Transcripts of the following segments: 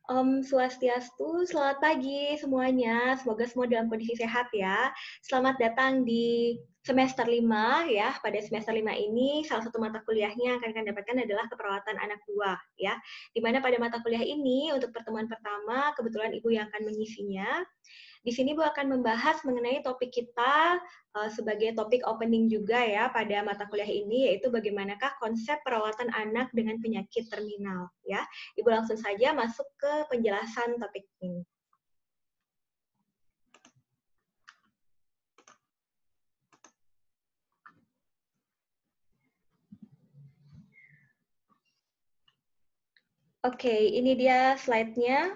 Om Swastiastu, selamat pagi semuanya. Semoga semua dalam kondisi sehat ya. Selamat datang di semester 5 ya. Pada semester 5 ini salah satu mata kuliahnya yang akan kalian dapatkan adalah keperawatan anak 2 ya. Di mana pada mata kuliah ini untuk pertemuan pertama kebetulan Ibu yang akan mengisinya. Di sini Bu akan membahas mengenai topik kita sebagai topik opening juga ya pada mata kuliah ini, yaitu bagaimanakah konsep perawatan anak dengan penyakit terminal ya. Ibu langsung saja masuk ke penjelasan topik ini. Oke, ini dia slide-nya.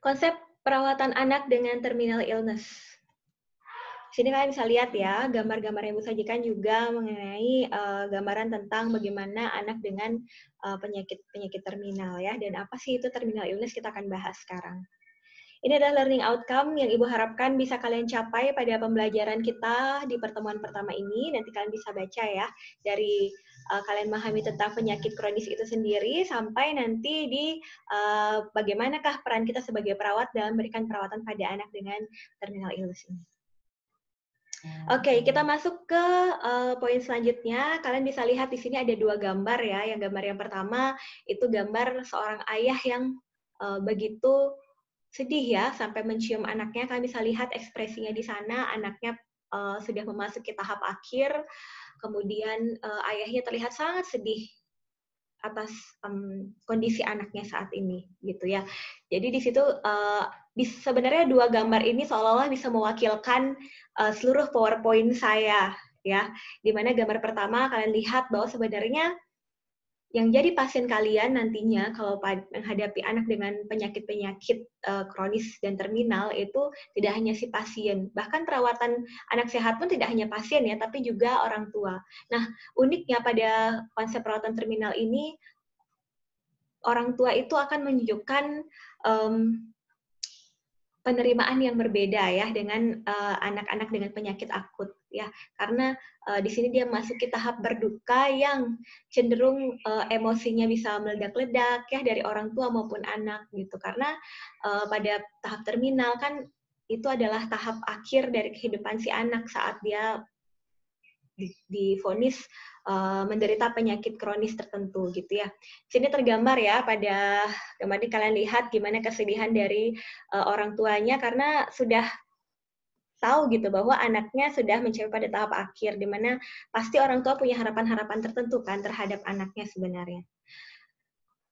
Konsep perawatan anak dengan terminal illness. Sini kalian bisa lihat ya, gambar-gambar yang Ibu sajikan juga mengenai gambaran tentang bagaimana anak dengan penyakit terminal ya, dan apa sih itu terminal illness kita akan bahas sekarang. Ini adalah learning outcome yang Ibu harapkan bisa kalian capai pada pembelajaran kita di pertemuan pertama ini. Nanti kalian bisa baca ya, dari kalian memahami tentang penyakit kronis itu sendiri, sampai nanti di bagaimanakah peran kita sebagai perawat dalam memberikan perawatan pada anak dengan terminal illness ini. Oke, kita masuk ke poin selanjutnya. Kalian bisa lihat di sini ada dua gambar ya. Yang gambar yang pertama itu gambar seorang ayah yang begitu sedih ya sampai mencium anaknya. Kalian bisa lihat ekspresinya di sana. Anaknya sudah memasuki tahap akhir. Kemudian ayahnya terlihat sangat sedih atas kondisi anaknya saat ini, gitu ya. Jadi di situ sebenarnya dua gambar ini seolah-olah bisa mewakilkan seluruh PowerPoint saya, ya. Di mana gambar pertama kalian lihat bahwa sebenarnya yang jadi pasien kalian nantinya kalau menghadapi anak dengan penyakit-penyakit kronis dan terminal itu tidak hanya si pasien, bahkan perawatan anak sehat pun tidak hanya pasien ya, tapi juga orang tua. Nah, uniknya pada konsep perawatan terminal ini, orang tua itu akan menunjukkan penerimaan yang berbeda ya dengan anak-anak dengan penyakit akut ya, karena di sini dia masuki tahap berduka yang cenderung emosinya bisa meledak-ledak ya dari orang tua maupun anak gitu, karena pada tahap terminal kan itu adalah tahap akhir dari kehidupan si anak saat dia divonis menderita penyakit kronis tertentu gitu ya. Sini tergambar ya pada gambar ini kalian lihat gimana kesedihan dari orang tuanya karena sudah tahu gitu bahwa anaknya sudah mencapai pada tahap akhir, di mana pasti orang tua punya harapan-harapan tertentu kan terhadap anaknya sebenarnya.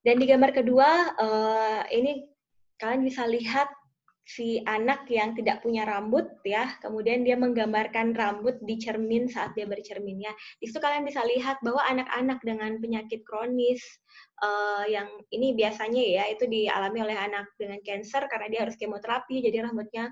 Dan di gambar kedua ini kalian bisa lihat si anak yang tidak punya rambut ya, kemudian dia menggambarkan rambut di cermin saat dia bercermin ya. Di situ kalian bisa lihat bahwa anak-anak dengan penyakit kronis yang ini biasanya ya itu dialami oleh anak dengan kanker karena dia harus kemoterapi, jadi rambutnya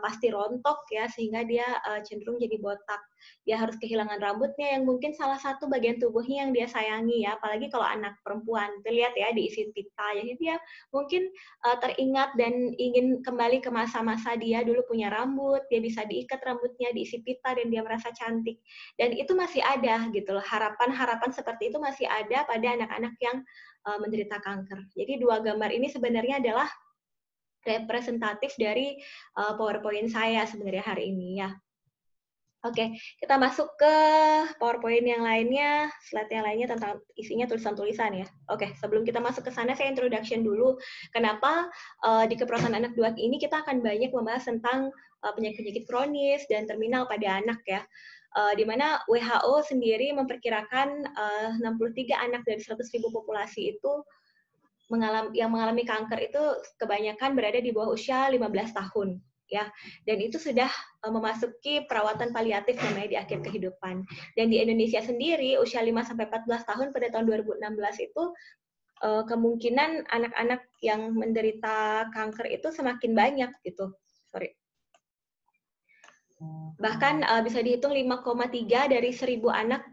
pasti rontok ya sehingga dia cenderung jadi botak. Dia harus kehilangan rambutnya yang mungkin salah satu bagian tubuhnya yang dia sayangi ya, apalagi kalau anak perempuan. Terlihat ya diisi pita, jadi dia mungkin teringat dan ingin kembali ke masa-masa dia dulu punya rambut, dia bisa diikat rambutnya, diisi pita, dan dia merasa cantik. Dan itu masih ada gitu loh, harapan-harapan seperti itu masih ada pada anak-anak yang menderita kanker. Jadi dua gambar ini sebenarnya adalah representatif dari PowerPoint saya sebenarnya hari ini ya. Oke, kita masuk ke PowerPoint yang lainnya, slide yang lainnya tentang isinya tulisan-tulisan ya. Oke, sebelum kita masuk ke sana, saya introduction dulu. Kenapa di keperawatan anak 2 ini kita akan banyak membahas tentang penyakit-penyakit kronis dan terminal pada anak ya. Di mana WHO sendiri memperkirakan 63 anak dari 100.000 populasi itu yang mengalami kanker itu kebanyakan berada di bawah usia 15 tahun. Ya, dan itu sudah memasuki perawatan paliatif namanya di akhir kehidupan. Dan di Indonesia sendiri usia 5-14 tahun pada tahun 2016 itu kemungkinan anak-anak yang menderita kanker itu semakin banyak gitu. Sorry. Bahkan bisa dihitung 5,3 dari 1.000 anak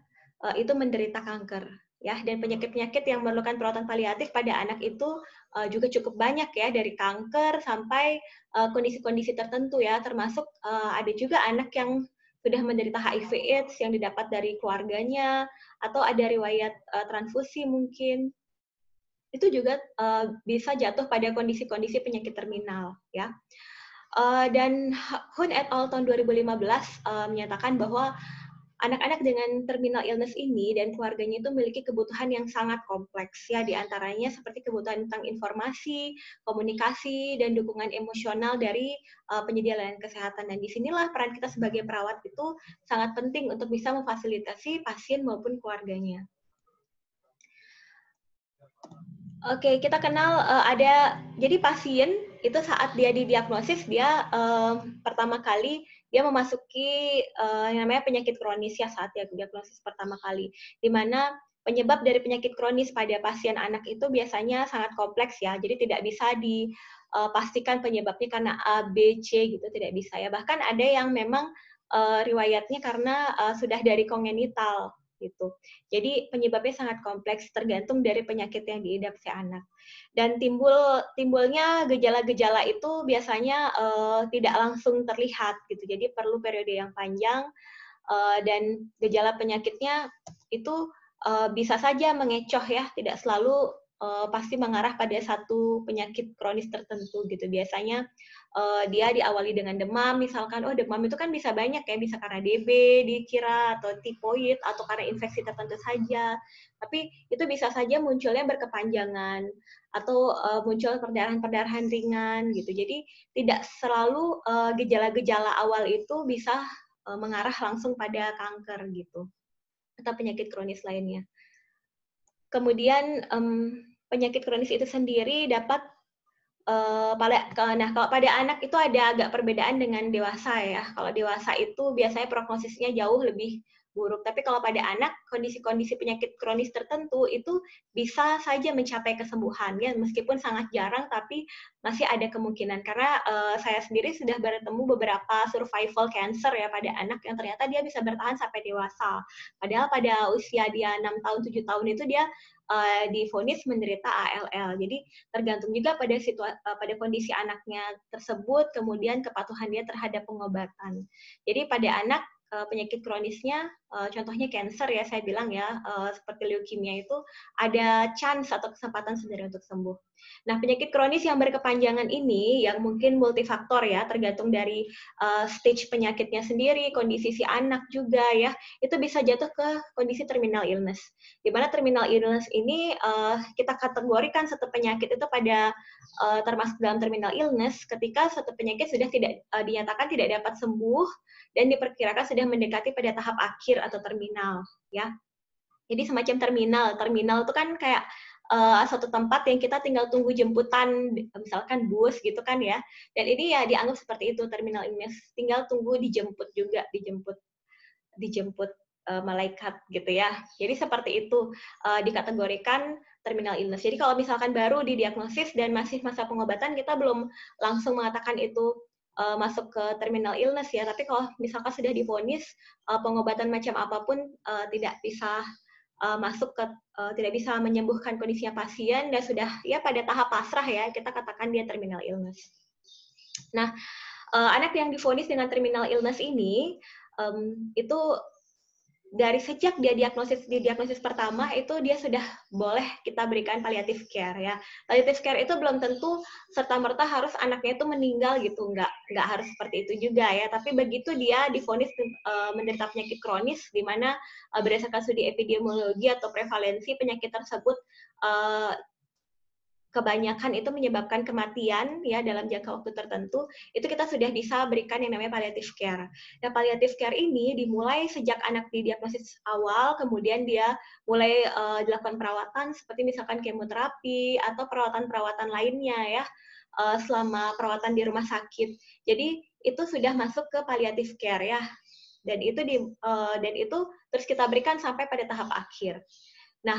itu menderita kanker. Ya, dan penyakit-penyakit yang memerlukan perawatan paliatif pada anak itu juga cukup banyak ya, dari kanker sampai kondisi-kondisi tertentu ya, termasuk ada juga anak yang sudah menderita HIV/AIDS yang didapat dari keluarganya atau ada riwayat transfusi mungkin. itu juga bisa jatuh pada kondisi-kondisi penyakit terminal, ya. Dan Hun et al. Tahun 2015 menyatakan bahwa anak-anak dengan terminal illness ini dan keluarganya itu memiliki kebutuhan yang sangat kompleks, ya, diantaranya seperti kebutuhan tentang informasi, komunikasi, dan dukungan emosional dari penyedia layanan kesehatan. Dan disinilah peran kita sebagai perawat itu sangat penting untuk bisa memfasilitasi pasien maupun keluarganya. Oke, kita kenal jadi pasien itu saat dia didiagnosis, dia pertama kali dia memasuki yang namanya penyakit kronis ya saat dia diagnosis pertama kali, di mana penyebab dari penyakit kronis pada pasien anak itu biasanya sangat kompleks ya, jadi tidak bisa dipastikan penyebabnya karena A, B, C gitu, tidak bisa ya. Bahkan ada yang memang riwayatnya karena sudah dari kongenital gitu. Jadi penyebabnya sangat kompleks tergantung dari penyakit yang diidap si anak. Dan timbulnya gejala-gejala itu biasanya tidak langsung terlihat gitu. Jadi perlu periode yang panjang dan gejala penyakitnya itu bisa saja mengecoh ya, tidak selalu pasti mengarah pada satu penyakit kronis tertentu gitu. Biasanya dia diawali dengan demam, misalkan, oh demam itu kan bisa banyak ya, bisa karena DB dikira, atau tipoid, atau karena infeksi tertentu saja. Tapi itu bisa saja munculnya berkepanjangan, atau muncul perdarahan-perdarahan ringan gitu. Jadi tidak selalu gejala-gejala awal itu bisa mengarah langsung pada kanker gitu, atau penyakit kronis lainnya. Kemudian penyakit kronis itu sendiri dapat kalau pada anak itu ada agak perbedaan dengan dewasa ya. Kalau dewasa itu biasanya prognosisnya jauh lebih buruk. Tapi kalau pada anak, kondisi-kondisi penyakit kronis tertentu itu bisa saja mencapai kesembuhan ya, meskipun sangat jarang, tapi masih ada kemungkinan. Karena saya sendiri sudah bertemu beberapa survival cancer ya pada anak yang ternyata dia bisa bertahan sampai dewasa. Padahal pada usia dia 6 tahun, 7 tahun itu dia divonis menderita ALL. Jadi tergantung juga pada kondisi anaknya tersebut, kemudian kepatuhan dia terhadap pengobatan. Jadi pada anak penyakit kronisnya, contohnya cancer ya saya bilang ya, seperti leukemia itu ada chance atau kesempatan sebenarnya untuk sembuh. Nah penyakit kronis yang berkepanjangan ini yang mungkin multifaktor ya, tergantung dari stage penyakitnya sendiri, kondisi si anak juga ya, itu bisa jatuh ke kondisi terminal illness. Di mana terminal illness ini kita kategorikan satu penyakit itu pada termasuk dalam terminal illness ketika suatu penyakit sudah tidak dinyatakan tidak dapat sembuh dan diperkirakan sudah mendekati pada tahap akhir atau terminal, ya. Jadi semacam terminal itu kan kayak suatu tempat yang kita tinggal tunggu jemputan, misalkan bus gitu kan ya. Dan ini ya dianggap seperti itu terminal illness, tinggal tunggu dijemput juga, dijemput malaikat gitu ya. Jadi seperti itu dikategorikan terminal illness. Jadi kalau misalkan baru didiagnosis dan masih masa pengobatan, kita belum langsung mengatakan itu masuk ke terminal illness ya. Tapi kalau misalkan sudah divonis pengobatan macam apapun tidak bisa masuk ke tidak bisa menyembuhkan kondisinya pasien dan sudah ya pada tahap pasrah ya, kita katakan dia terminal illness. Nah, anak yang divonis dengan terminal illness ini itu dari sejak dia diagnosis pertama itu dia sudah boleh kita berikan palliative care ya. Palliative care itu belum tentu serta-merta harus anaknya itu meninggal gitu, nggak harus seperti itu juga ya. Tapi begitu dia divonis menderita penyakit kronis, di mana berdasarkan studi epidemiologi atau prevalensi penyakit tersebut kebanyakan itu menyebabkan kematian ya dalam jangka waktu tertentu, itu kita sudah bisa berikan yang namanya palliative care. Nah, palliative care ini dimulai sejak anak didiagnosis awal, kemudian dia mulai dilakukan perawatan seperti misalkan kemoterapi atau perawatan-perawatan lainnya ya selama perawatan di rumah sakit. Jadi itu sudah masuk ke palliative care ya. Dan itu terus kita berikan sampai pada tahap akhir. Nah,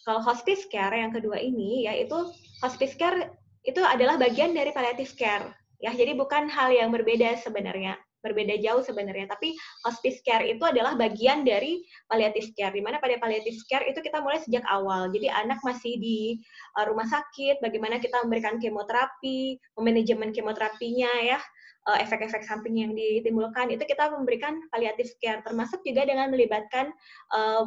kalau hospice care yang kedua ini, yaitu hospice care itu adalah bagian dari palliative care. Ya, jadi bukan hal yang berbeda sebenarnya. berbeda jauh sebenarnya. Tapi hospice care itu adalah bagian dari palliative care, di mana pada palliative care itu kita mulai sejak awal. Jadi anak masih di rumah sakit, bagaimana kita memberikan kemoterapi, manajemen kemoterapinya ya, efek-efek samping yang ditimbulkan, itu kita memberikan palliative care, termasuk juga dengan melibatkan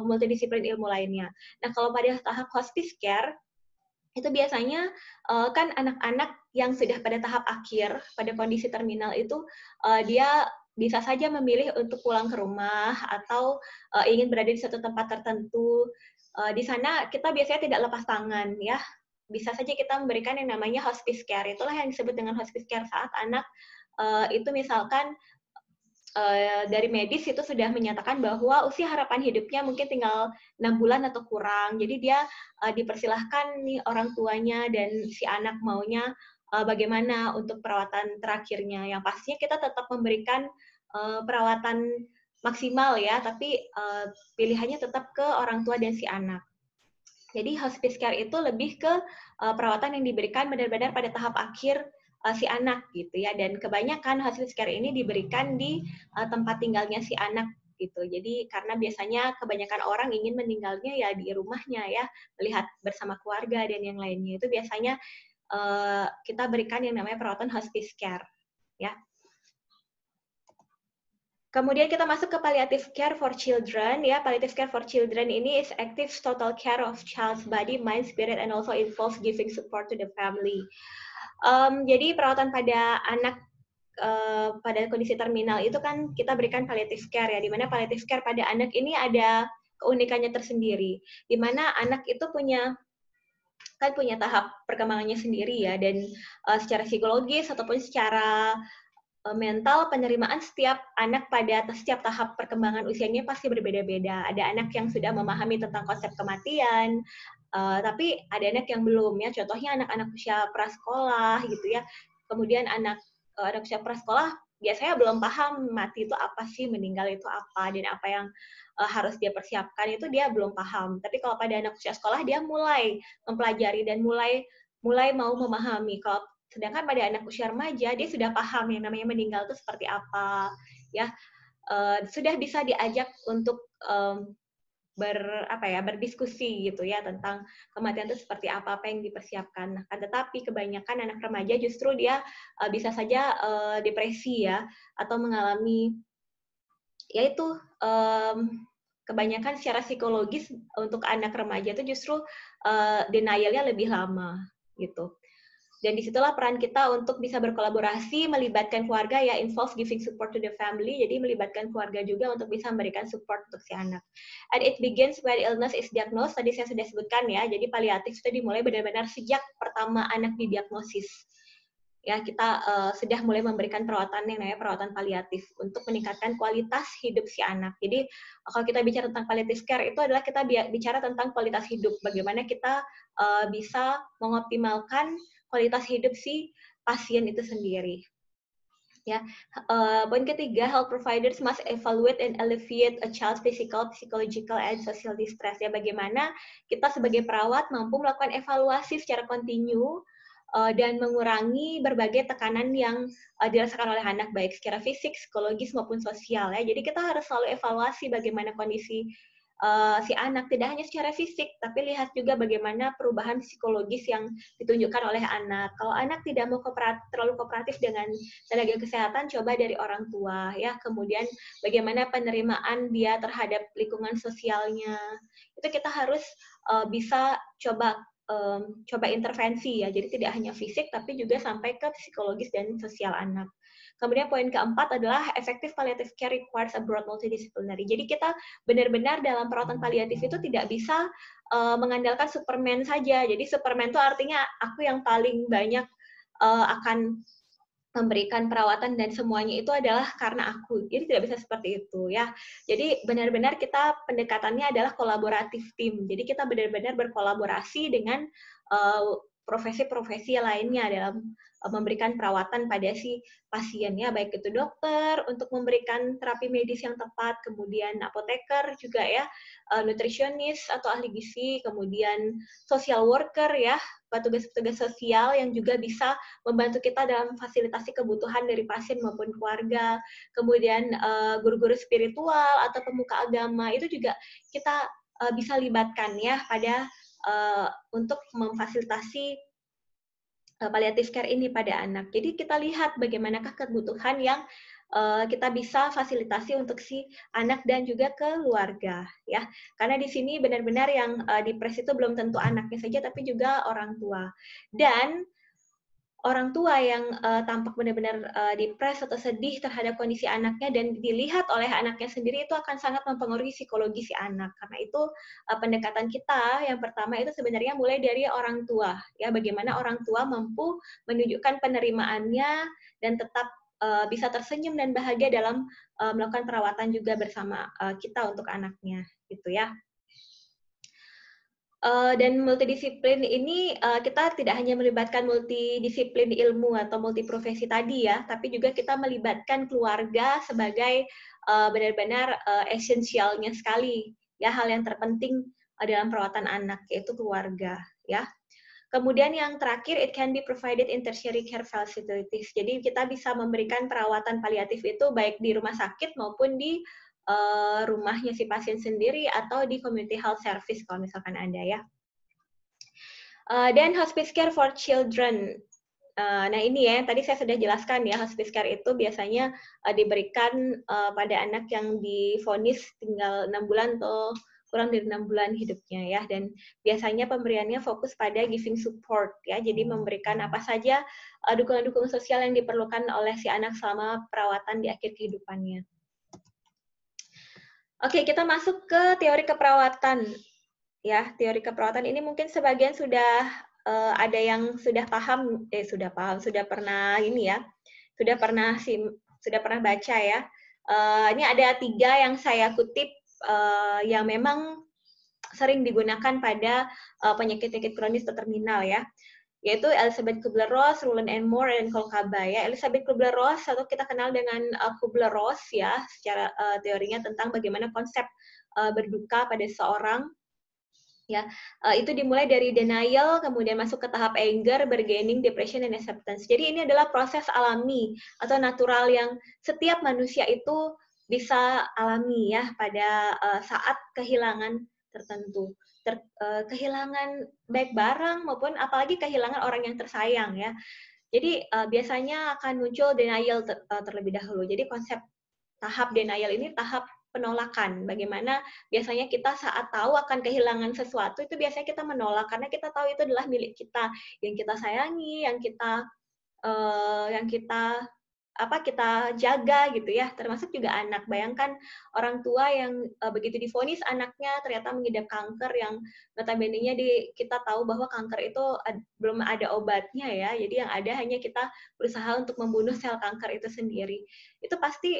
multidisiplin ilmu lainnya. Nah, kalau pada tahap hospice care, itu biasanya kan anak-anak yang sudah pada tahap akhir, pada kondisi terminal itu dia bisa saja memilih untuk pulang ke rumah atau ingin berada di suatu tempat tertentu. Di sana kita biasanya tidak lepas tangan ya. Bisa saja kita memberikan yang namanya hospice care. Itulah yang disebut dengan hospice care saat anak itu misalkan dari medis itu sudah menyatakan bahwa usia harapan hidupnya mungkin tinggal 6 bulan atau kurang. Jadi dia dipersilahkan nih orang tuanya dan si anak maunya bagaimana untuk perawatan terakhirnya. Yang pastinya kita tetap memberikan perawatan maksimal ya, tapi pilihannya tetap ke orang tua dan si anak. Jadi hospice care itu lebih ke perawatan yang diberikan benar-benar pada tahap akhir si anak gitu ya, dan kebanyakan hospice care ini diberikan di tempat tinggalnya si anak gitu. Jadi karena biasanya kebanyakan orang ingin meninggalnya ya di rumahnya ya, melihat bersama keluarga dan yang lainnya, itu biasanya kita berikan yang namanya perawatan hospice care ya. Kemudian kita masuk ke palliative care for children ya. Palliative care for children ini is active total care of child's body, mind, spirit, and also involves giving support to the family. Jadi perawatan pada anak pada kondisi terminal itu kan kita berikan palliative care ya, di mana palliative care pada anak ini ada keunikannya tersendiri, di mana anak itu punya tahap perkembangannya sendiri ya, dan secara psikologis ataupun secara mental, penerimaan setiap anak pada setiap tahap perkembangan usianya pasti berbeda-beda. Ada anak yang sudah memahami tentang konsep kematian, tapi ada anak yang belum ya. Contohnya anak-anak usia prasekolah gitu ya. Kemudian anak usia prasekolah biasanya belum paham mati itu apa sih, meninggal itu apa, dan apa yang harus dia persiapkan itu dia belum paham. Tapi kalau pada anak usia sekolah dia mulai mempelajari dan mulai mau memahami. Kalau sedangkan pada anak usia remaja dia sudah paham yang namanya meninggal itu seperti apa, ya sudah bisa diajak untuk berdiskusi gitu ya tentang kematian itu seperti apa yang dipersiapkan. Nah, tetapi kebanyakan anak remaja justru dia bisa saja depresi ya, atau mengalami yaitu kebanyakan secara psikologis untuk anak remaja itu justru denial-nya lebih lama gitu. Dan disitulah peran kita untuk bisa berkolaborasi, melibatkan keluarga ya, involve giving support to the family, jadi melibatkan keluarga juga untuk bisa memberikan support untuk si anak. And it begins when illness is diagnosed, tadi saya sudah sebutkan ya, jadi paliatif itu dimulai benar-benar sejak pertama anak didiagnosis. Ya, kita sudah mulai memberikan perawatan yang namanya perawatan paliatif untuk meningkatkan kualitas hidup si anak. Jadi kalau kita bicara tentang palliative care itu adalah kita bicara tentang kualitas hidup, bagaimana kita bisa mengoptimalkan kualitas hidup si pasien itu sendiri. Ya, poin ketiga, health providers must evaluate and alleviate a child's physical, psychological, and social distress. Ya, bagaimana kita sebagai perawat mampu melakukan evaluasi secara kontinu dan mengurangi berbagai tekanan yang dirasakan oleh anak, baik secara fisik, psikologis maupun sosial. Ya, jadi kita harus selalu evaluasi bagaimana kondisi si anak, tidak hanya secara fisik, tapi lihat juga bagaimana perubahan psikologis yang ditunjukkan oleh anak. Kalau anak tidak mau terlalu kooperatif dengan tenaga kesehatan, coba dari orang tua, ya. Kemudian bagaimana penerimaan dia terhadap lingkungan sosialnya. Itu kita harus bisa coba intervensi ya. Jadi tidak hanya fisik, tapi juga sampai ke psikologis dan sosial anak. Kemudian poin keempat adalah effective palliative care requires a broad multidisciplinary. Jadi kita benar-benar dalam perawatan paliatif itu tidak bisa mengandalkan Superman saja. Jadi Superman itu artinya aku yang paling banyak akan memberikan perawatan dan semuanya itu adalah karena aku. Jadi tidak bisa seperti itu ya. Jadi benar-benar kita pendekatannya adalah kolaboratif tim. Jadi kita benar-benar berkolaborasi dengan profesi-profesi lainnya dalam memberikan perawatan pada si pasiennya, baik itu dokter untuk memberikan terapi medis yang tepat, kemudian apoteker juga ya, nutrisionis atau ahli gizi, kemudian social worker ya, petugas-petugas sosial yang juga bisa membantu kita dalam fasilitasi kebutuhan dari pasien maupun keluarga, kemudian guru-guru spiritual atau pemuka agama itu juga kita bisa libatkan ya pada untuk memfasilitasi palliative care ini pada anak. Jadi kita lihat bagaimanakah kebutuhan yang kita bisa fasilitasi untuk si anak dan juga keluarga ya. Karena di sini benar-benar yang depres itu belum tentu anaknya saja tapi juga orang tua. Dan orang tua yang tampak benar-benar depres atau sedih terhadap kondisi anaknya dan dilihat oleh anaknya sendiri itu akan sangat mempengaruhi psikologi si anak. Karena itu pendekatan kita yang pertama itu sebenarnya mulai dari orang tua, ya bagaimana orang tua mampu menunjukkan penerimaannya dan tetap bisa tersenyum dan bahagia dalam melakukan perawatan juga bersama kita untuk anaknya, gitu ya. Dan multidisiplin ini kita tidak hanya melibatkan multidisiplin ilmu atau multiprofesi tadi ya, tapi juga kita melibatkan keluarga sebagai benar-benar esensialnya sekali ya, hal yang terpenting dalam perawatan anak yaitu keluarga ya. Kemudian yang terakhir, it can be provided in tertiary care facilities. Jadi kita bisa memberikan perawatan paliatif itu baik di rumah sakit maupun di rumahnya si pasien sendiri atau di community health service kalau misalkan ada ya. Dan hospice care for children. Nah ini ya, tadi saya sudah jelaskan ya, hospice care itu biasanya diberikan pada anak yang divonis tinggal 6 bulan atau kurang dari 6 bulan hidupnya ya, dan biasanya pemberiannya fokus pada giving support ya, jadi memberikan apa saja dukungan-dukungan sosial yang diperlukan oleh si anak selama perawatan di akhir kehidupannya. Oke, kita masuk ke teori keperawatan. Ya, teori keperawatan ini mungkin sebagian sudah ada yang sudah paham, sudah pernah ini ya, sudah pernah baca ya. Ini ada 3 yang saya kutip yang memang sering digunakan pada penyakit-penyakit kronis atau terminal ya, yaitu Elizabeth Kubler-Ross, Rowland and Moore, dan Kolkaba ya. Elizabeth Kubler-Ross atau kita kenal dengan Kubler-Ross ya, secara teorinya tentang bagaimana konsep berduka pada seseorang ya, itu dimulai dari denial, kemudian masuk ke tahap anger, bargaining, depression, dan acceptance. Jadi ini adalah proses alami atau natural yang setiap manusia itu bisa alami ya pada saat kehilangan tertentu. Kehilangan baik barang maupun apalagi kehilangan orang yang tersayang ya. Jadi biasanya akan muncul denial terlebih dahulu. Jadi konsep tahap denial ini tahap penolakan. Bagaimana biasanya kita saat tahu akan kehilangan sesuatu itu biasanya kita menolak karena kita tahu itu adalah milik kita, yang kita sayangi, yang kita kita jaga gitu ya, termasuk juga anak. Bayangkan orang tua yang begitu divonis anaknya ternyata mengidap kanker yang notabene-nya kita tahu bahwa kanker itu belum ada obatnya ya, jadi yang ada hanya kita berusaha untuk membunuh sel kanker itu sendiri. Itu pasti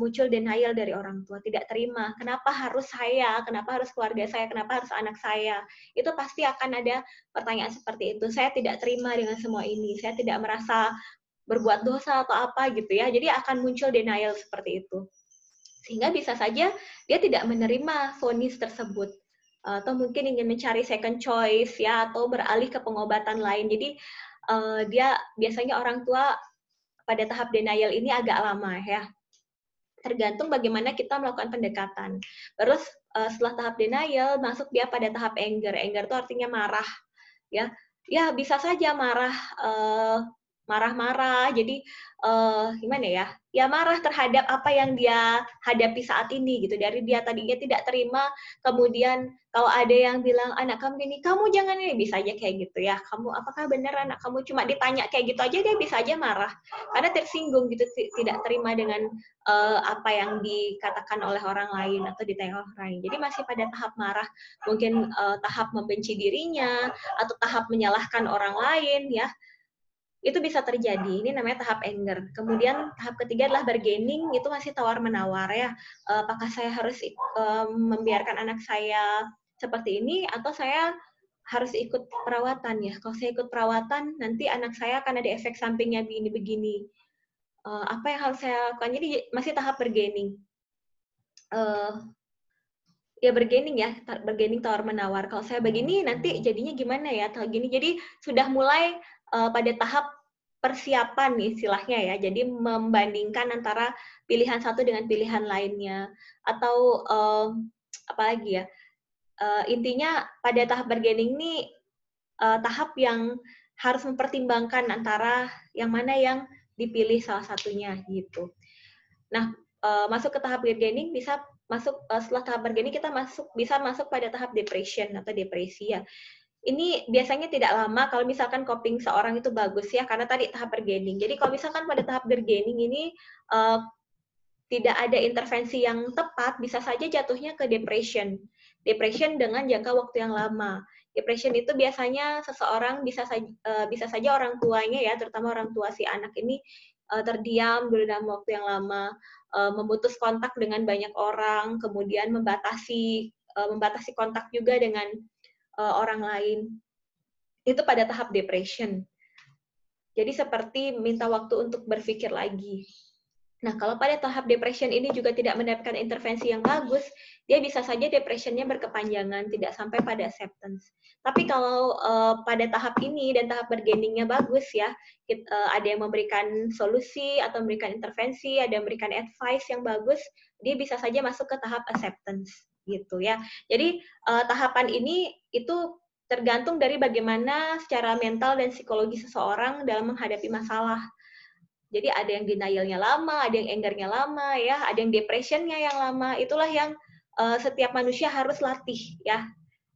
muncul denial dari orang tua, tidak terima. Kenapa harus saya? Kenapa harus keluarga saya? Kenapa harus anak saya? Itu pasti akan ada pertanyaan seperti itu. Saya tidak terima dengan semua ini. Saya tidak merasa berbuat dosa atau apa gitu ya. Jadi akan muncul denial seperti itu. Sehingga bisa saja dia tidak menerima vonis tersebut. Atau mungkin ingin mencari second choice ya, atau beralih ke pengobatan lain. Jadi dia biasanya orang tua pada tahap denial ini agak lama ya. Tergantung bagaimana kita melakukan pendekatan. Terus setelah tahap denial masuk dia pada tahap anger. Anger itu artinya marah ya. Ya bisa saja marah-marah, jadi gimana ya? Ya marah terhadap apa yang dia hadapi saat ini gitu. Dari dia tadinya tidak terima, kemudian kalau ada yang bilang anak kamu gini, kamu jangan ini, bisa aja kayak gitu ya. Kamu apakah benar anak kamu, cuma ditanya kayak gitu aja dia bisa aja marah karena tersinggung gitu, tidak terima dengan apa yang dikatakan oleh orang lain atau ditanya orang lain. Jadi masih pada tahap marah, mungkin tahap membenci dirinya atau tahap menyalahkan orang lain ya. Itu bisa terjadi. Ini namanya tahap anger. Kemudian tahap ketiga adalah bargaining, itu masih tawar-menawar ya. Apakah saya harus membiarkan anak saya seperti ini atau saya harus ikut perawatan ya. Kalau saya ikut perawatan, nanti anak saya akan ada efek sampingnya begini-begini. Apa yang harus saya lakukan? Jadi masih tahap bergaining. Ya bergaining tawar menawar. Kalau saya begini nanti jadinya gimana ya? Atau gini. Jadi sudah mulai pada tahap persiapan nih istilahnya ya. Jadi membandingkan antara pilihan satu dengan pilihan lainnya. Atau apa lagi ya? Intinya pada tahap bergaining ini tahap yang harus mempertimbangkan antara yang mana yang dipilih salah satunya gitu. Nah, masuk ke tahap bargaining bisa masuk setelah tahap bargaining kita bisa masuk pada tahap depression atau depresi ya. Ini biasanya tidak lama kalau misalkan coping seorang itu bagus ya, karena tadi tahap bargaining. Jadi kalau misalkan pada tahap bargaining ini tidak ada intervensi yang tepat, bisa saja jatuhnya ke depression. Depression dengan jangka waktu yang lama. Depression itu biasanya seseorang bisa saja orang tuanya ya, terutama orang tua si anak ini terdiam dalam waktu yang lama, memutus kontak dengan banyak orang, kemudian membatasi kontak juga dengan orang lain. Itu pada tahap depression. Jadi seperti minta waktu untuk berpikir lagi. Nah, kalau pada tahap depression ini juga tidak mendapatkan intervensi yang bagus, dia bisa saja depressionnya berkepanjangan, tidak sampai pada acceptance. Tapi kalau pada tahap ini dan tahap bargainingnya bagus ya, ada yang memberikan solusi atau memberikan intervensi, ada yang memberikan advice yang bagus, dia bisa saja masuk ke tahap acceptance gitu ya. Jadi tahapan ini itu tergantung dari bagaimana secara mental dan psikologi seseorang dalam menghadapi masalah. Jadi ada yang denial-nya lama, ada yang anger-nya lama, ya, ada yang depression-nya yang lama. Itulah yang setiap manusia harus latih, ya,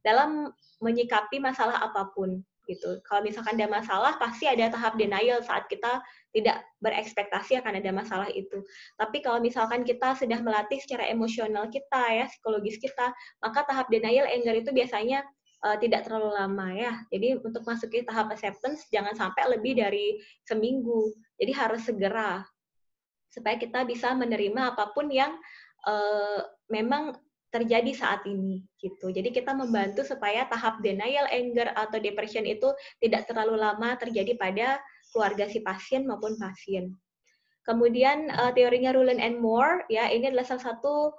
dalam menyikapi masalah apapun, gitu. Kalau misalkan ada masalah, pasti ada tahap denial saat kita tidak berekspektasi akan ada masalah itu. Tapi kalau misalkan kita sudah melatih secara emosional kita, ya, psikologis kita, maka tahap denial, anger itu biasanya tidak terlalu lama ya. Jadi untuk masuk ke tahap acceptance jangan sampai lebih dari seminggu. Jadi harus segera supaya kita bisa menerima apapun yang memang terjadi saat ini gitu. Jadi kita membantu supaya tahap denial, anger atau depression itu tidak terlalu lama terjadi pada keluarga si pasien maupun pasien. Kemudian teorinya Rulon and Moore ya, ini adalah salah satu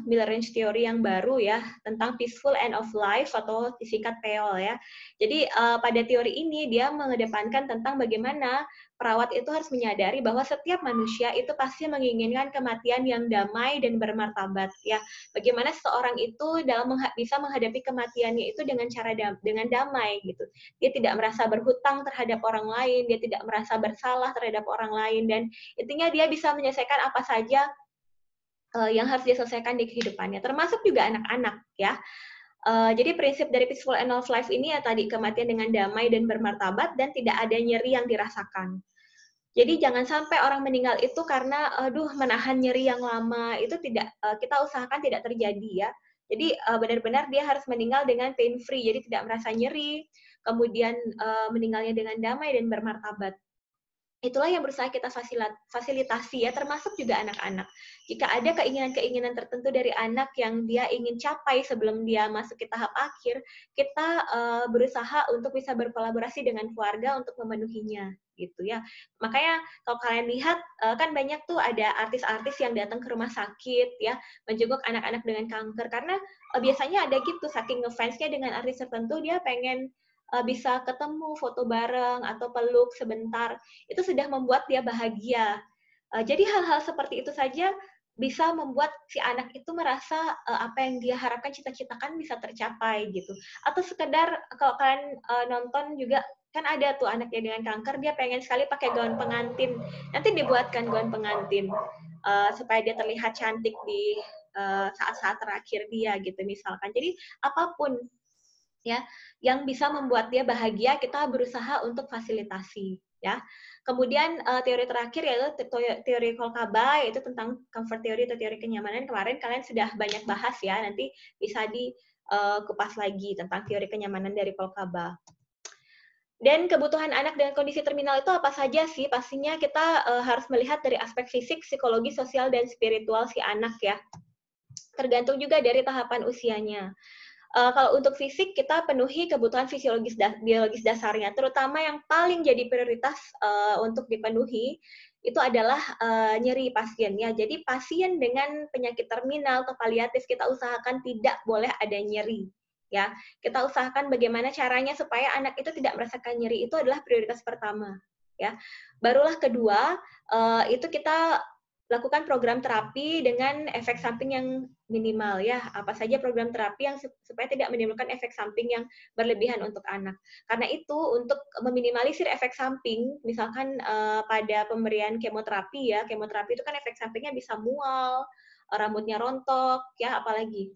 Miller Range teori yang baru ya tentang peaceful end of life atau disingkat PEOL ya. Jadi pada teori ini dia mengedepankan tentang bagaimana perawat itu harus menyadari bahwa setiap manusia itu pasti menginginkan kematian yang damai dan bermartabat ya. Bagaimana seseorang itu dalam bisa menghadapi kematiannya itu dengan cara dengan damai gitu. Dia tidak merasa berhutang terhadap orang lain, dia tidak merasa bersalah terhadap orang lain, dan intinya dia bisa menyelesaikan apa saja yang harus diselesaikan di kehidupannya, termasuk juga anak-anak ya. Jadi prinsip dari peaceful end of life ini ya tadi, kematian dengan damai dan bermartabat dan tidak ada nyeri yang dirasakan. Jadi jangan sampai orang meninggal itu karena menahan nyeri yang lama, itu tidak kita usahakan tidak terjadi ya. Jadi benar-benar dia harus meninggal dengan pain free, jadi tidak merasa nyeri, kemudian meninggalnya dengan damai dan bermartabat. Itulah yang berusaha kita fasilitasi ya, termasuk juga anak-anak. Jika ada keinginan-keinginan tertentu dari anak yang dia ingin capai sebelum dia masuk ke tahap akhir, kita berusaha untuk bisa berkolaborasi dengan keluarga untuk memenuhinya, gitu ya. Makanya kalau kalian lihat kan banyak tuh ada artis-artis yang datang ke rumah sakit ya, menjenguk anak-anak dengan kanker, karena biasanya ada gitu, saking ngefansnya dengan artis tertentu, dia pengen bisa ketemu, foto bareng, atau peluk sebentar, itu sudah membuat dia bahagia. Jadi hal-hal seperti itu saja bisa membuat si anak itu merasa apa yang dia harapkan, cita-citakan bisa tercapai gitu. Atau sekedar kalau kalian nonton juga, kan ada tuh anaknya dengan kanker, dia pengen sekali pakai gaun pengantin. Nanti dibuatkan gaun pengantin supaya dia terlihat cantik di saat-saat terakhir dia gitu misalkan. Jadi apapun ya yang bisa membuat dia bahagia, kita berusaha untuk fasilitasi ya. Kemudian teori terakhir yaitu teori Kolkaba, yaitu tentang comfort theory atau teori kenyamanan. Kemarin kalian sudah banyak bahas ya, nanti bisa dikupas lagi tentang teori kenyamanan dari Kolkaba. Dan kebutuhan anak dengan kondisi terminal itu apa saja sih? Pastinya kita harus melihat dari aspek fisik, psikologi, sosial, dan spiritual si anak ya. Tergantung juga dari tahapan usianya. Kalau untuk fisik kita penuhi kebutuhan fisiologis biologis dasarnya, terutama yang paling jadi prioritas untuk dipenuhi itu adalah nyeri pasien ya. Jadi pasien dengan penyakit terminal atau paliatif kita usahakan tidak boleh ada nyeri ya. Kita usahakan bagaimana caranya supaya anak itu tidak merasakan nyeri, itu adalah prioritas pertama ya. Barulah kedua itu kita lakukan program terapi dengan efek samping yang minimal ya. Apa saja program terapi yang supaya tidak menimbulkan efek samping yang berlebihan untuk anak. Karena itu untuk meminimalisir efek samping, misalkan pada pemberian kemoterapi ya, kemoterapi itu kan efek sampingnya bisa mual, rambutnya rontok ya, apalagi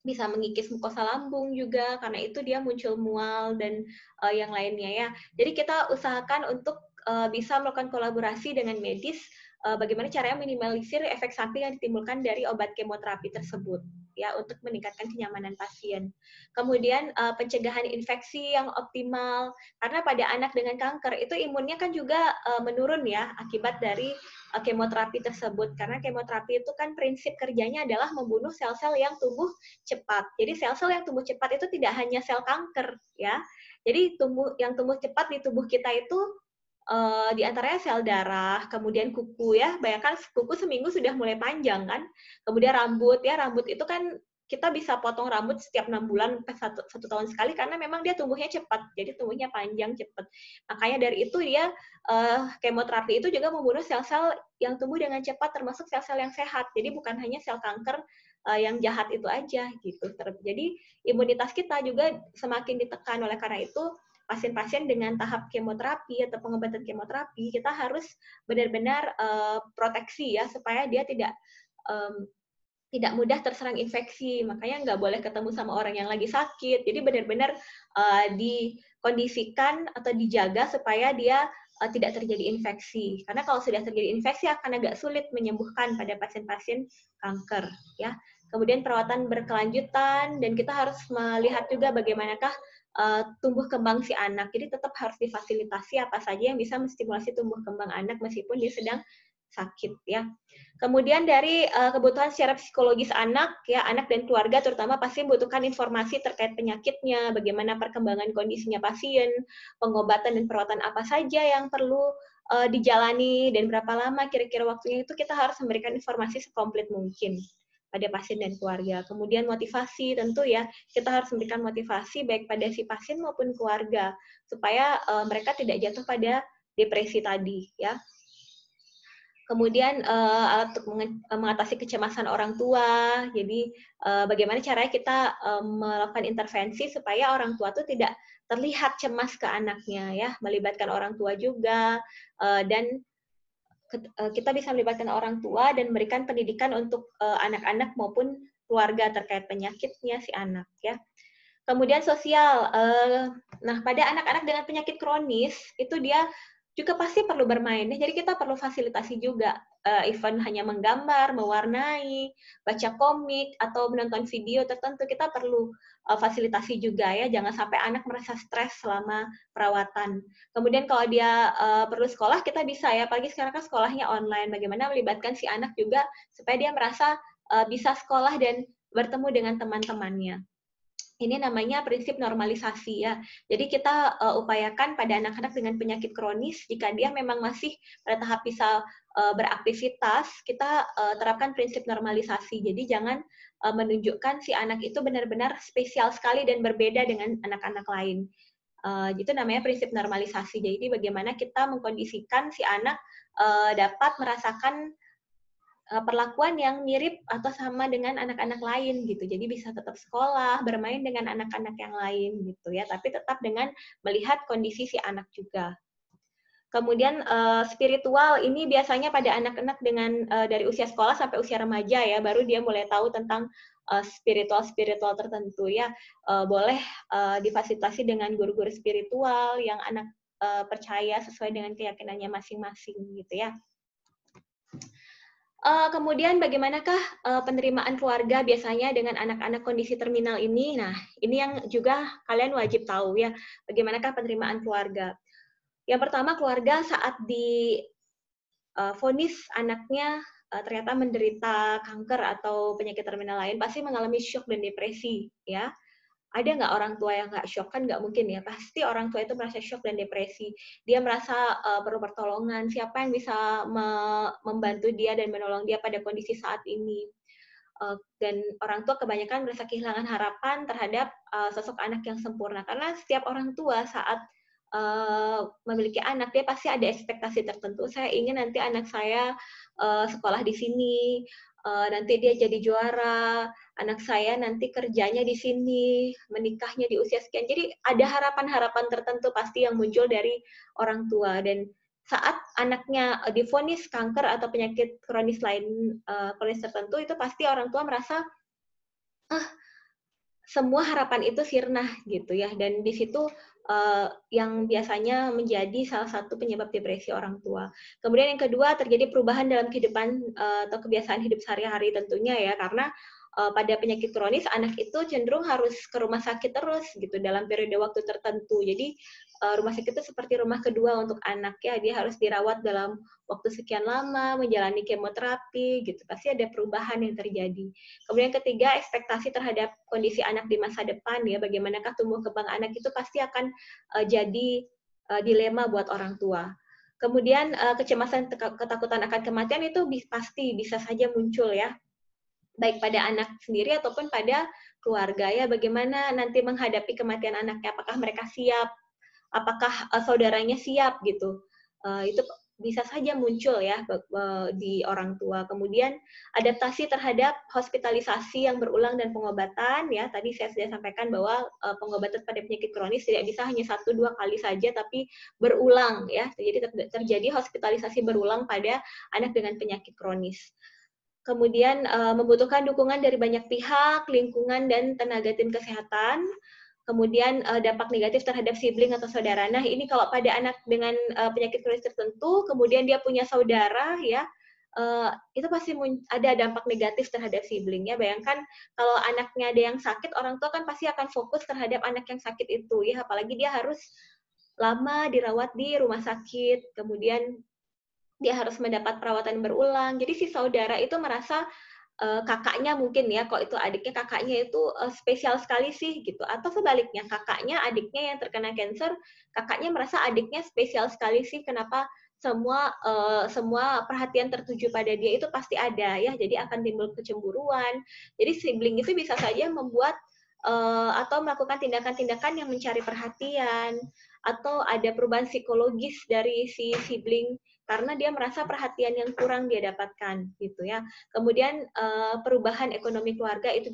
bisa mengikis mukosa lambung juga, karena itu dia muncul mual dan yang lainnya ya. Jadi kita usahakan untuk bisa melakukan kolaborasi dengan medis, bagaimana caranya minimalisir efek samping yang ditimbulkan dari obat kemoterapi tersebut ya, untuk meningkatkan kenyamanan pasien. Kemudian pencegahan infeksi yang optimal, karena pada anak dengan kanker itu imunnya kan juga menurun ya akibat dari kemoterapi tersebut, karena kemoterapi itu kan prinsip kerjanya adalah membunuh sel-sel yang tumbuh cepat. Jadi sel-sel yang tumbuh cepat itu tidak hanya sel kanker ya. Jadi yang tumbuh cepat di tubuh kita itu di antaranya sel darah, kemudian kuku ya. Bayangkan kuku seminggu sudah mulai panjang kan. Kemudian rambut ya, rambut itu kan kita bisa potong rambut setiap 6 bulan satu tahun sekali karena memang dia tumbuhnya cepat. Jadi tumbuhnya panjang cepat. Makanya dari itu dia kemoterapi itu juga membunuh sel-sel yang tumbuh dengan cepat termasuk sel-sel yang sehat. Jadi bukan hanya sel kanker yang jahat itu aja gitu. Jadi imunitas kita juga semakin ditekan. Oleh karena itu pasien-pasien dengan tahap kemoterapi atau pengobatan kemoterapi kita harus benar-benar proteksi ya supaya dia tidak mudah terserang infeksi. Makanya nggak boleh ketemu sama orang yang lagi sakit. Jadi benar-benar dikondisikan atau dijaga supaya dia tidak terjadi infeksi. Karena kalau sudah terjadi infeksi akan agak sulit menyembuhkan pada pasien-pasien kanker. Ya. Kemudian perawatan berkelanjutan dan kita harus melihat juga bagaimanakah tumbuh kembang si anak. Jadi tetap harus difasilitasi apa saja yang bisa menstimulasi tumbuh kembang anak meskipun dia sedang sakit ya. Kemudian dari kebutuhan secara psikologis anak ya, anak dan keluarga terutama pasti membutuhkan informasi terkait penyakitnya, bagaimana perkembangan kondisinya pasien, pengobatan dan perawatan apa saja yang perlu dijalani dan berapa lama kira-kira waktunya, itu kita harus memberikan informasi sekomplit mungkin pada pasien dan keluarga. Kemudian motivasi tentu ya, kita harus memberikan motivasi baik pada si pasien maupun keluarga supaya mereka tidak jatuh pada depresi tadi ya. Kemudian untuk mengatasi kecemasan orang tua, jadi bagaimana caranya kita melakukan intervensi supaya orang tua itu tidak terlihat cemas ke anaknya ya, melibatkan orang tua juga dan kita bisa melibatkan orang tua dan memberikan pendidikan untuk anak-anak maupun keluarga terkait penyakitnya si anak ya. Kemudian sosial, nah pada anak-anak dengan penyakit kronis itu dia juga pasti perlu bermain. Jadi kita perlu fasilitasi juga, even hanya menggambar, mewarnai, baca komik, atau menonton video tertentu, kita perlu fasilitasi juga ya. Jangan sampai anak merasa stres selama perawatan. Kemudian kalau dia perlu sekolah, kita bisa ya, apalagi sekarang kan sekolahnya online. Bagaimana melibatkan si anak juga supaya dia merasa bisa sekolah dan bertemu dengan teman-temannya. Ini namanya prinsip normalisasi ya. Jadi kita upayakan pada anak-anak dengan penyakit kronis, jika dia memang masih pada tahap bisa beraktivitas, kita terapkan prinsip normalisasi. Jadi jangan menunjukkan si anak itu benar-benar spesial sekali dan berbeda dengan anak-anak lain. Itu namanya prinsip normalisasi. Jadi bagaimana kita mengkondisikan si anak dapat merasakan perlakuan yang mirip atau sama dengan anak-anak lain gitu. Jadi bisa tetap sekolah, bermain dengan anak-anak yang lain gitu ya, tapi tetap dengan melihat kondisi si anak juga. Kemudian spiritual ini biasanya pada anak-anak dengan dari usia sekolah sampai usia remaja ya, baru dia mulai tahu tentang spiritual tertentu ya. Boleh difasilitasi dengan guru-guru spiritual yang anak percaya sesuai dengan keyakinannya masing-masing gitu ya. Kemudian bagaimanakah penerimaan keluarga biasanya dengan anak-anak kondisi terminal ini? Nah, ini yang juga kalian wajib tahu ya, bagaimanakah penerimaan keluarga. Yang pertama, keluarga saat divonis anaknya ternyata menderita kanker atau penyakit terminal lain, pasti mengalami syok dan depresi, ya. Ada nggak orang tua yang nggak shock? Kan nggak mungkin ya. Pasti orang tua itu merasa shock dan depresi. Dia merasa perlu pertolongan. Siapa yang bisa membantu dia dan menolong dia pada kondisi saat ini? Dan orang tua kebanyakan merasa kehilangan harapan terhadap sosok anak yang sempurna. Karena setiap orang tua saat memiliki anak, dia pasti ada ekspektasi tertentu. Saya ingin nanti anak saya sekolah di sini, nanti dia jadi juara, anak saya nanti kerjanya di sini, menikahnya di usia sekian. Jadi ada harapan-harapan tertentu pasti yang muncul dari orang tua. Dan saat anaknya divonis kanker atau penyakit kronis lain, kronis tertentu, itu pasti orang tua merasa semua harapan itu sirna gitu ya. Dan di situ yang biasanya menjadi salah satu penyebab depresi orang tua. Kemudian yang kedua, terjadi perubahan dalam kehidupan atau kebiasaan hidup sehari-hari tentunya ya, karena pada penyakit kronis anak itu cenderung harus ke rumah sakit terus gitu dalam periode waktu tertentu. Jadi rumah sakit itu seperti rumah kedua untuk anak ya, dia harus dirawat dalam waktu sekian lama, menjalani kemoterapi gitu. Pasti ada perubahan yang terjadi. Kemudian ketiga, ekspektasi terhadap kondisi anak di masa depan ya, bagaimanakah tumbuh kembang anak itu pasti akan jadi dilema buat orang tua. Kemudian kecemasan, ketakutan akan kematian itu pasti bisa saja muncul ya, baik pada anak sendiri ataupun pada keluarga ya. Bagaimana nanti menghadapi kematian anaknya, apakah mereka siap, apakah saudaranya siap gitu. Itu bisa saja muncul ya di orang tua. Kemudian adaptasi terhadap hospitalisasi yang berulang dan pengobatan ya. Tadi saya sudah sampaikan bahwa pengobatan pada penyakit kronis tidak bisa hanya 1-2 kali saja, tapi berulang ya. Jadi terjadi hospitalisasi berulang pada anak dengan penyakit kronis. Kemudian membutuhkan dukungan dari banyak pihak, lingkungan, dan tenaga tim kesehatan. Kemudian dampak negatif terhadap sibling atau saudara. Nah, ini kalau pada anak dengan penyakit kronis tertentu, kemudian dia punya saudara, ya, itu pasti ada dampak negatif terhadap sibling. Ya, bayangkan kalau anaknya ada yang sakit, orang tua kan pasti akan fokus terhadap anak yang sakit itu, ya, apalagi dia harus lama dirawat di rumah sakit, kemudian dia harus mendapat perawatan berulang. Jadi si saudara itu merasa kakaknya mungkin ya, kok itu adiknya kakaknya itu spesial sekali sih gitu. Atau sebaliknya, kakaknya adiknya yang terkena cancer, kakaknya merasa adiknya spesial sekali sih, kenapa semua perhatian tertuju pada dia itu pasti ada ya. Jadi akan timbul kecemburuan. Jadi sibling itu bisa saja membuat atau melakukan tindakan-tindakan yang mencari perhatian, atau ada perubahan psikologis dari si sibling karena dia merasa perhatian yang kurang dia dapatkan gitu ya. Kemudian perubahan ekonomi keluarga itu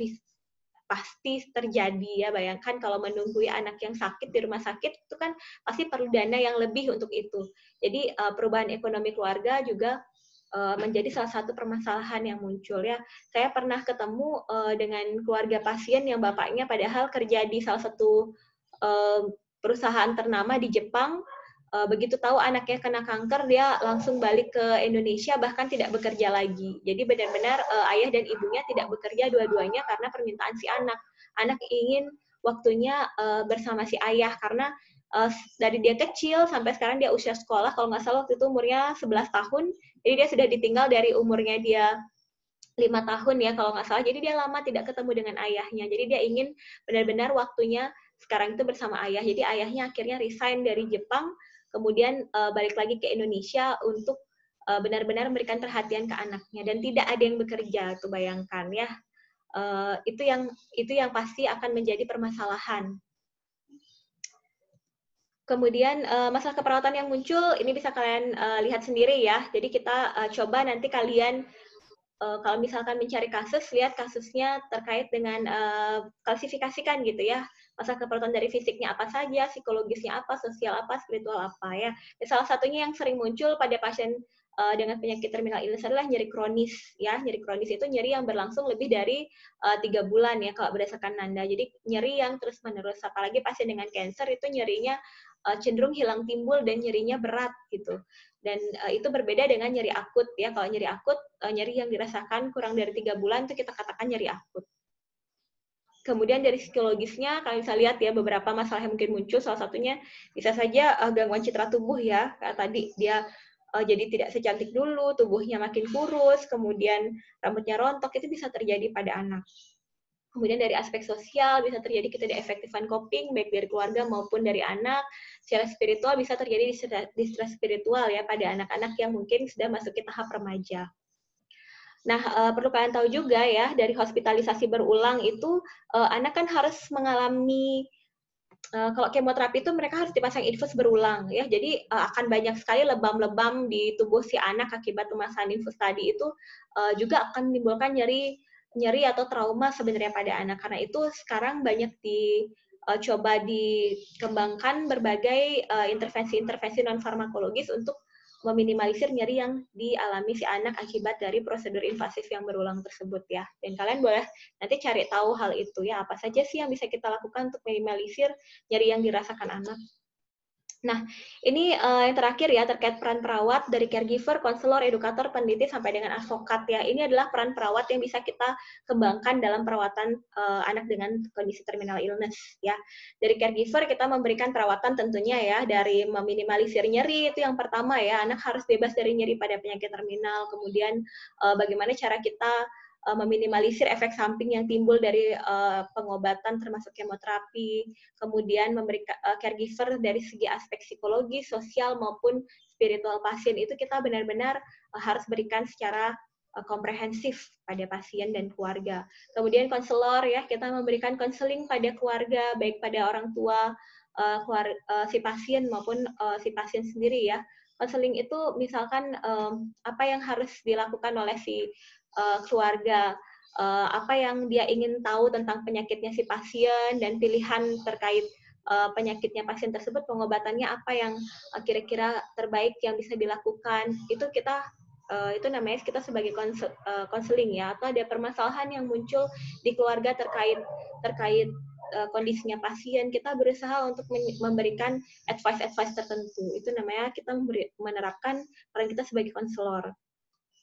pasti terjadi ya. Bayangkan kalau menunggui anak yang sakit di rumah sakit itu kan pasti perlu dana yang lebih untuk itu. Jadi perubahan ekonomi keluarga juga menjadi salah satu permasalahan yang muncul ya. Saya pernah ketemu dengan keluarga pasien yang bapaknya padahal kerja di salah satu perusahaan ternama di Jepang. Begitu tahu anaknya kena kanker, dia langsung balik ke Indonesia, bahkan tidak bekerja lagi. Jadi benar-benar ayah dan ibunya tidak bekerja dua-duanya karena permintaan si anak. Anak ingin waktunya bersama si ayah, karena dari dia kecil sampai sekarang dia usia sekolah, kalau nggak salah waktu itu umurnya 11 tahun, jadi dia sudah ditinggal dari umurnya dia 5 tahun ya kalau nggak salah, jadi dia lama tidak ketemu dengan ayahnya. Jadi dia ingin benar-benar waktunya sekarang itu bersama ayah. Jadi ayahnya akhirnya resign dari Jepang, kemudian balik lagi ke Indonesia untuk benar-benar memberikan perhatian ke anaknya, dan tidak ada yang bekerja. Tuh bayangkan ya, itu yang pasti akan menjadi permasalahan. Kemudian masalah keperawatan yang muncul ini bisa kalian lihat sendiri ya. Jadi kita coba nanti kalian kalau misalkan mencari kasus, lihat kasusnya terkait dengan klasifikasikan gitu ya. Masalah keperawatan dari fisiknya apa saja, psikologisnya apa, sosial apa, spiritual apa ya. Dan salah satunya yang sering muncul pada pasien dengan penyakit terminal illness adalah nyeri kronis ya. Nyeri kronis itu nyeri yang berlangsung lebih dari 3 bulan ya kalau berdasarkan Nanda. Jadi nyeri yang terus-menerus, apalagi pasien dengan cancer itu nyerinya cenderung hilang timbul dan nyerinya berat gitu. Dan itu berbeda dengan nyeri akut ya. Kalau nyeri akut, nyeri yang dirasakan kurang dari 3 bulan itu kita katakan nyeri akut. Kemudian dari psikologisnya, kalian bisa lihat ya beberapa masalah yang mungkin muncul. Salah satunya bisa saja gangguan citra tubuh ya. Kayak tadi dia jadi tidak secantik dulu, tubuhnya makin kurus, kemudian rambutnya rontok, itu bisa terjadi pada anak. Kemudian dari aspek sosial bisa terjadi ketidakefektifan coping baik dari keluarga maupun dari anak. Secara spiritual bisa terjadi distress spiritual ya pada anak-anak yang mungkin sudah masuk ke tahap remaja. Nah, perlu kalian tahu juga ya, dari hospitalisasi berulang itu anak kan harus mengalami kalau kemoterapi itu mereka harus dipasang infus berulang ya. Jadi akan banyak sekali lebam-lebam di tubuh si anak akibat pemasangan infus tadi itu juga akan menimbulkan nyeri atau trauma sebenarnya pada anak. Karena itu sekarang banyak coba dikembangkan berbagai intervensi-intervensi non farmakologis untuk meminimalisir nyeri yang dialami si anak akibat dari prosedur invasif yang berulang tersebut ya. Dan kalian boleh nanti cari tahu hal itu ya, apa saja sih yang bisa kita lakukan untuk minimalisir nyeri yang dirasakan anak. Nah, ini yang terakhir ya, terkait peran perawat dari caregiver, konselor, edukator, peneliti, sampai dengan advokat ya. Ini adalah peran perawat yang bisa kita kembangkan dalam perawatan anak dengan kondisi terminal illness ya. Dari caregiver kita memberikan perawatan tentunya ya, dari meminimalisir nyeri itu yang pertama ya, anak harus bebas dari nyeri pada penyakit terminal. Kemudian bagaimana cara kita meminimalisir efek samping yang timbul dari pengobatan termasuk kemoterapi, kemudian memberikan caregiver dari segi aspek psikologi, sosial maupun spiritual pasien itu kita benar-benar harus berikan secara komprehensif pada pasien dan keluarga. Kemudian konselor ya, kita memberikan konseling pada keluarga, baik pada orang tua si pasien maupun si pasien sendiri ya. Konseling itu misalkan apa yang harus dilakukan oleh si keluarga, apa yang dia ingin tahu tentang penyakitnya si pasien dan pilihan terkait penyakitnya pasien tersebut, pengobatannya apa yang kira-kira terbaik yang bisa dilakukan. Itu kita itu namanya kita sebagai konseling ya, atau ada permasalahan yang muncul di keluarga terkait kondisinya pasien, kita berusaha untuk memberikan advice tertentu. Itu namanya kita menerapkan peran kita sebagai konselor.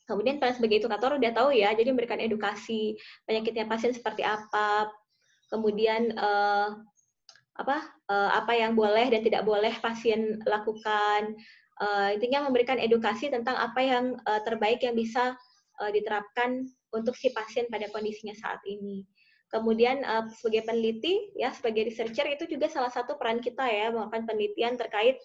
Kemudian peran sebagai edukator udah tahu ya, jadi memberikan edukasi penyakitnya pasien seperti apa, kemudian apa yang boleh dan tidak boleh pasien lakukan. Intinya memberikan edukasi tentang apa yang terbaik yang bisa diterapkan untuk si pasien pada kondisinya saat ini. Kemudian sebagai peneliti ya, sebagai researcher itu juga salah satu peran kita ya, melakukan penelitian terkait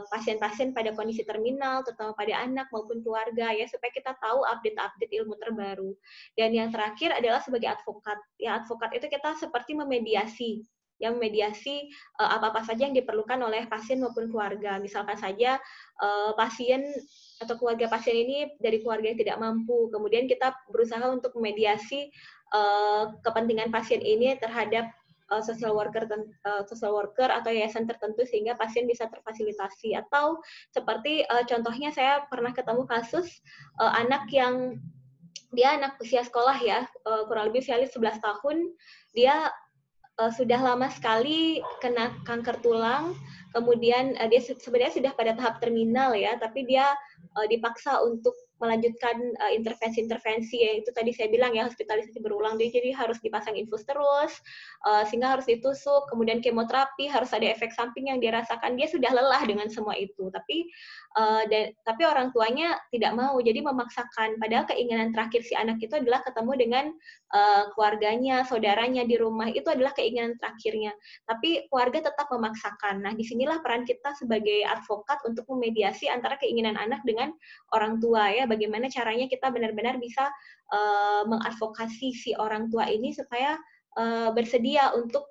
pasien-pasien pada kondisi terminal, terutama pada anak maupun keluarga ya, supaya kita tahu update-update ilmu terbaru. Dan yang terakhir adalah sebagai advokat. Ya, advokat itu kita seperti memediasi apa-apa saja yang diperlukan oleh pasien maupun keluarga. Misalkan saja pasien atau keluarga pasien ini dari keluarga yang tidak mampu, kemudian kita berusaha untuk memediasi kepentingan pasien ini terhadap social worker atau yayasan tertentu sehingga pasien bisa terfasilitasi. Atau seperti contohnya saya pernah ketemu kasus anak yang dia anak usia sekolah ya, kurang lebih usia 11 tahun, dia sudah lama sekali kena kanker tulang, kemudian dia sebenarnya sudah pada tahap terminal ya, tapi dia dipaksa untuk melanjutkan intervensi-intervensi ya, itu tadi saya bilang ya, hospitalisasi berulang, dia jadi harus dipasang infus terus, sehingga harus ditusuk, kemudian kemoterapi, harus ada efek samping yang dirasakan, dia sudah lelah dengan semua itu, tapi orang tuanya tidak mau, jadi memaksakan, padahal keinginan terakhir si anak itu adalah ketemu dengan keluarganya, saudaranya di rumah, itu adalah keinginan terakhirnya, tapi keluarga tetap memaksakan. Nah, disinilah peran kita sebagai advokat untuk memediasi antara keinginan anak dengan orang tua ya, bagaimana caranya kita benar-benar bisa mengadvokasi si orang tua ini supaya bersedia untuk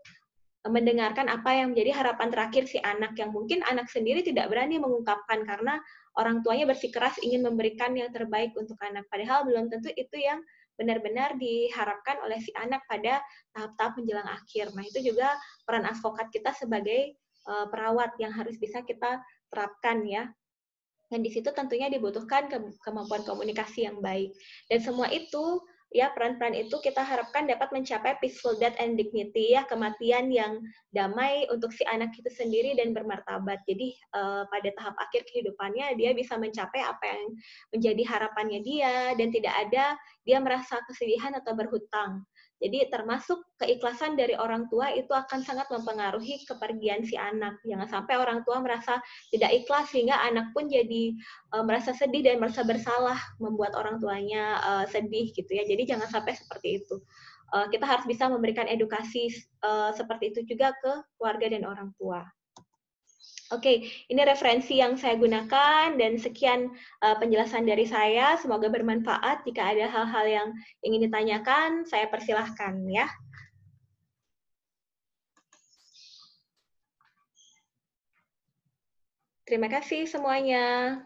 mendengarkan apa yang menjadi harapan terakhir si anak, yang mungkin anak sendiri tidak berani mengungkapkan karena orang tuanya bersikeras ingin memberikan yang terbaik untuk anak, padahal belum tentu itu yang benar-benar diharapkan oleh si anak pada tahap-tahap menjelang akhir. Nah, itu juga peran advokat kita sebagai perawat yang harus bisa kita terapkan ya. Dan di situ tentunya dibutuhkan kemampuan komunikasi yang baik. Dan semua itu, ya peran-peran itu kita harapkan dapat mencapai peaceful death and dignity, ya kematian yang damai untuk si anak itu sendiri dan bermartabat. Jadi pada tahap akhir kehidupannya dia bisa mencapai apa yang menjadi harapannya dia dan tidak ada dia merasa kesedihan atau berhutang. Jadi termasuk keikhlasan dari orang tua itu akan sangat mempengaruhi kepergian si anak. Jangan sampai orang tua merasa tidak ikhlas sehingga anak pun jadi merasa sedih dan merasa bersalah membuat orang tuanya sedih gitu ya. Jadi jangan sampai seperti itu. kita harus bisa memberikan edukasi seperti itu juga ke keluarga dan orang tua. Oke, ini referensi yang saya gunakan dan sekian penjelasan dari saya. Semoga bermanfaat. Jika ada hal-hal yang ingin ditanyakan, saya persilahkan ya. Terima kasih semuanya.